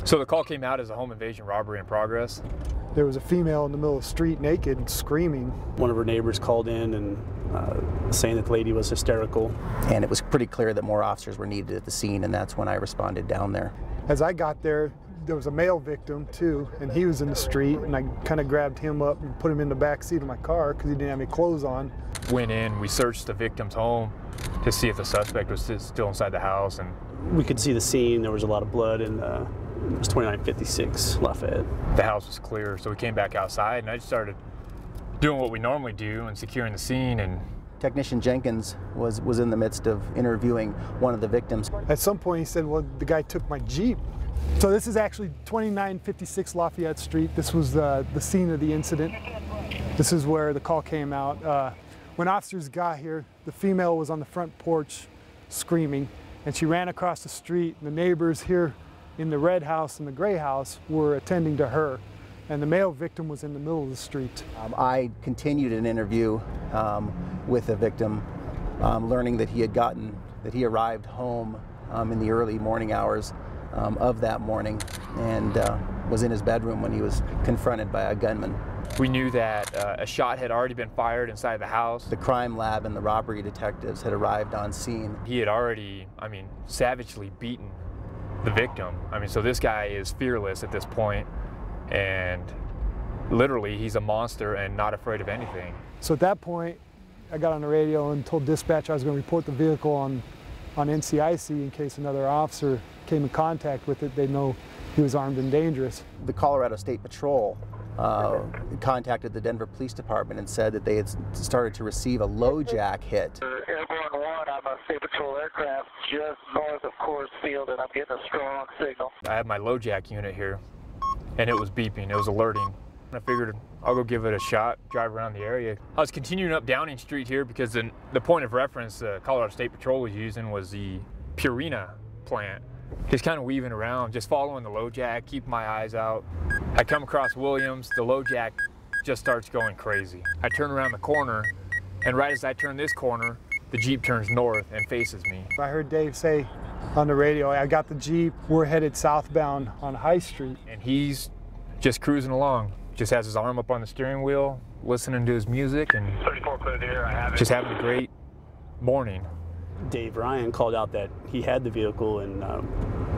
So the call came out as a home invasion robbery in progress. There was a female in the middle of the street naked, screaming. One of her neighbors called in and saying that the lady was hysterical. And it was pretty clear that more officers were needed at the scene, and that's when I responded down there. As I got there, there was a male victim too, and he was in the street, and I kind of grabbed him up and put him in the back seat of my car because he didn't have any clothes on. Went in, we searched the victim's home to see if the suspect was still inside the house. And we could see the scene. There was a lot of blood, and it was 2956 Lafayette. The house was clear, so we came back outside, and I just started doing what we normally do and securing the scene. And Technician Jenkins was in the midst of interviewing one of the victims. At some point he said, well, the guy took my Jeep. So this is actually 2956 Lafayette Street. This was the scene of the incident. This is where the call came out. When officers got here, the female was on the front porch screaming, and she ran across the street, and the neighbors here in the red house and the gray house were attending to her, and the male victim was in the middle of the street. I continued an interview with the victim, learning that he arrived home in the early morning hours of that morning, and was in his bedroom when he was confronted by a gunman. We knew that a shot had already been fired inside the house. The crime lab and the robbery detectives had arrived on scene. He had already, savagely beaten the victim. So this guy is fearless at this point, and literally he's a monster and not afraid of anything. So at that point, I got on the radio and told dispatch I was going to report the vehicle on NCIC in case another officer came in contact with it. They'd know he was armed and dangerous. The Colorado State Patrol contacted the Denver Police Department and said that they had started to receive a LoJack hit. Airborne 1, I'm a State Patrol aircraft just north of Coors Field, and I'm getting a strong signal. I have my LoJack unit here, and it was beeping, it was alerting. I figured I'll go give it a shot, drive around the area. I was continuing up Downing Street here because the point of reference the Colorado State Patrol was using was the Purina plant. Just kind of weaving around, just following the LoJack, keeping my eyes out. I come across Williams, the LoJack just starts going crazy. I turn around the corner, and right as I turn this corner, the Jeep turns north and faces me. I heard Dave say on the radio, I got the Jeep, we're headed southbound on High Street. And he's just cruising along, just has his arm up on the steering wheel, listening to his music, and just having a great morning. Dave Ryan called out that he had the vehicle and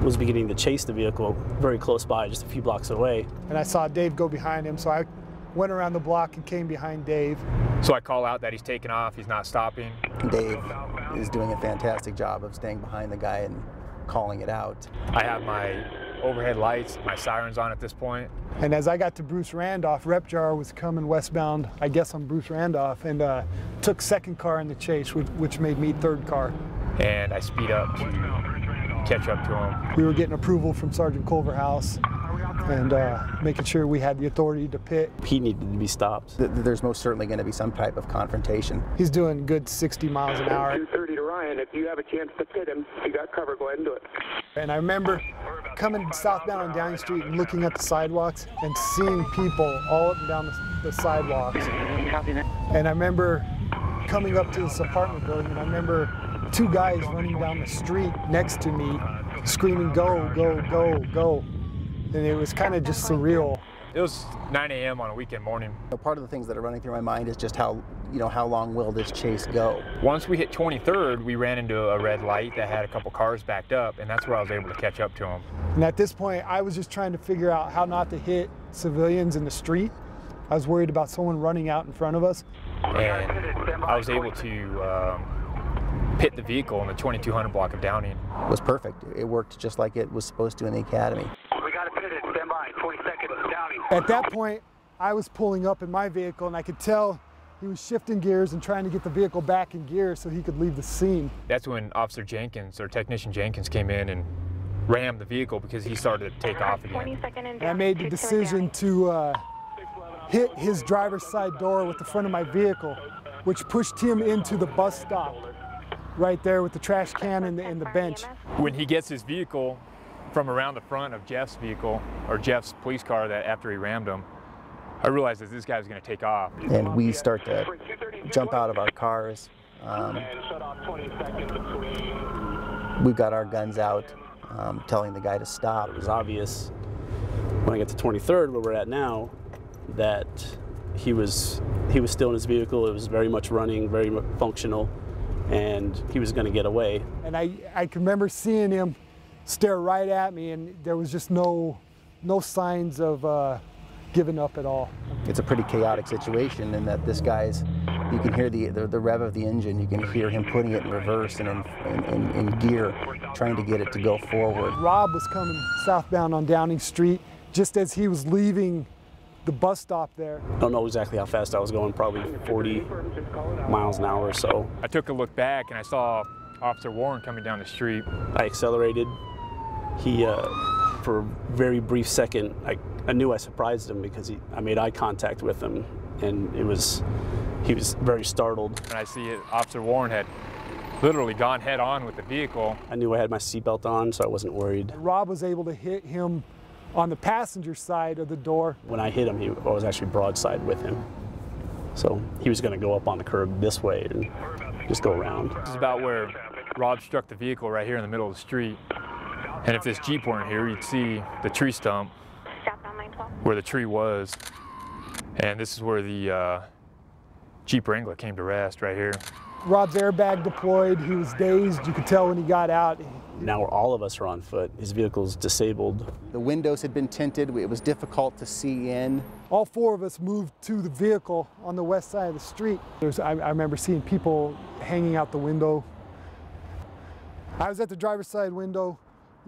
was beginning to chase the vehicle very close by, just a few blocks away. And I saw Dave go behind him, so I went around the block and came behind Dave. So I call out that he's taking off, he's not stopping. Dave is doing a fantastic job of staying behind the guy and calling it out. I have my overhead lights, my sirens on at this point. And as I got to Bruce Randolph, Repjar was coming westbound, I guess on Bruce Randolph, and took second car in the chase, which made me third car. And I speed up to catch up to him. We were getting approval from Sergeant Culverhouse and making sure we had the authority to pit. He needed to be stopped. There's most certainly going to be some type of confrontation. He's doing good 60 miles an hour. 230 to Ryan, if you have a chance to pit him, if you got cover, go ahead and do it. And I remember coming southbound on Downing Street and looking at the sidewalks and seeing people all up and down the sidewalks. And I remember coming up to this apartment building, and I remember two guys running down the street next to me screaming, "Go, go, go, go." And it was kind of just surreal. It was 9 a.m. on a weekend morning. Part of the things that are running through my mind is just how long will this chase go? Once we hit 23rd, we ran into a red light that had a couple cars backed up, and that's where I was able to catch up to him. And at this point, I was just trying to figure out how not to hit civilians in the street. I was worried about someone running out in front of us. And I was able to pit the vehicle in the 2200 block of Downing. It was perfect. It worked just like it was supposed to in the academy. We got it pitted, stand by, 20 seconds, Downing. At that point, I was pulling up in my vehicle, and I could tell he was shifting gears and trying to get the vehicle back in gear so he could leave the scene. That's when Officer Jenkins, or Technician Jenkins, came in and rammed the vehicle because he started to take off again. And I made the decision to hit his driver's side door with the front of my vehicle, which pushed him into the bus stop right there with the trash can and the bench. When he gets his vehicle from around the front of Jeff's vehicle, or Jeff's police car, that after he rammed him, I realized that this guy was going to take off. And we start to jump out of our cars. We've got our guns out. telling the guy to stop. It was obvious when I get to 23rd, where we're at now, that he was still in his vehicle. It was very much running, very functional, and he was going to get away. And I can remember seeing him stare right at me, and there was just no signs of giving up at all. It's a pretty chaotic situation in that this guy's, you can hear the rev of the engine, you can hear him putting it in reverse and in gear, trying to get it to go forward. Rob was coming southbound on Downing Street just as he was leaving the bus stop there. I don't know exactly how fast I was going, probably 40 miles an hour or so. I took a look back and I saw Officer Warren coming down the street. I accelerated. He, for a very brief second, I knew I surprised him because I made eye contact with him, and he was very startled. And I see Officer Warren had literally gone head on with the vehicle. I knew I had my seatbelt on, so I wasn't worried. Rob was able to hit him on the passenger side of the door. When I hit him, I was actually broadside with him. So he was going to go up on the curb this way and just go around. This is about where Rob struck the vehicle, right here in the middle of the street. And if this Jeep weren't here, you'd see the tree stump where the tree was. And this is where the Jeep Wrangler came to rest, right here. Rob's airbag deployed. He was dazed. You could tell when he got out. Now all of us are on foot. His vehicle's disabled. The windows had been tinted. It was difficult to see in. All four of us moved to the vehicle on the west side of the street. I remember seeing people hanging out the window. I was at the driver's side window.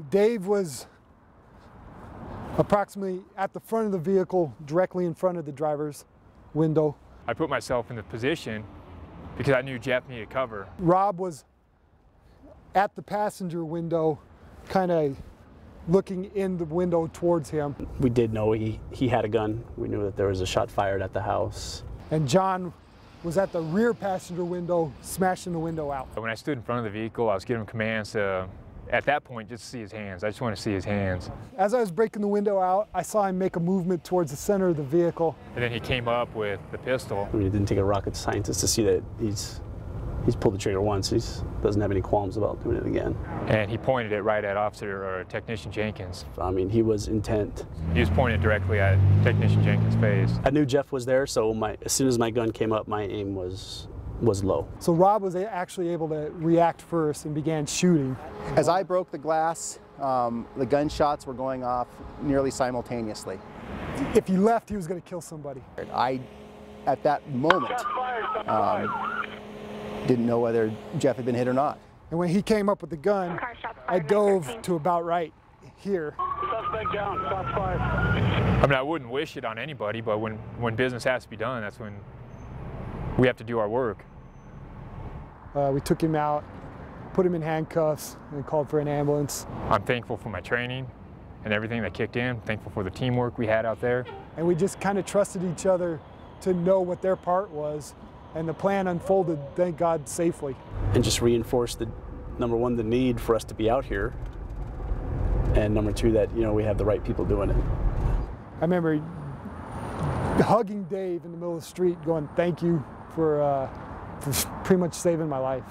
Dave was approximately at the front of the vehicle, directly in front of the driver's window. I put myself in the position because I knew Jeff needed cover. Rob was at the passenger window, kind of looking in the window towards him. We did know he had a gun. We knew that there was a shot fired at the house. And John was at the rear passenger window, smashing the window out. When I stood in front of the vehicle, I was giving him commands to, at that point, just see his hands. I just want to see his hands. As I was breaking the window out, I saw him make a movement towards the center of the vehicle. And then he came up with the pistol. I mean, it didn't take a rocket scientist to see that he's pulled the trigger once. He doesn't have any qualms about doing it again. And he pointed it right at Technician Jenkins. I mean, he was intent. He was pointing directly at Technician Jenkins' face. I knew Jeff was there, so as soon as my gun came up, my aim was low. So Rob was actually able to react first and began shooting. As I broke the glass, the gunshots were going off nearly simultaneously. If he left, he was going to kill somebody. I, at that moment, didn't know whether Jeff had been hit or not. And when he came up with the gun, I dove to about right here. Suspect down, shots fired. I mean, I wouldn't wish it on anybody, but when business has to be done, that's when we have to do our work. We took him out, put him in handcuffs, and called for an ambulance. I'm thankful for my training and everything that kicked in, thankful for the teamwork we had out there. And we just kind of trusted each other to know what their part was. And the plan unfolded, thank God, safely. And just reinforced number one, the need for us to be out here. And number two, that, we have the right people doing it. I remember hugging Dave in the middle of the street going, thank you for pretty much saving my life.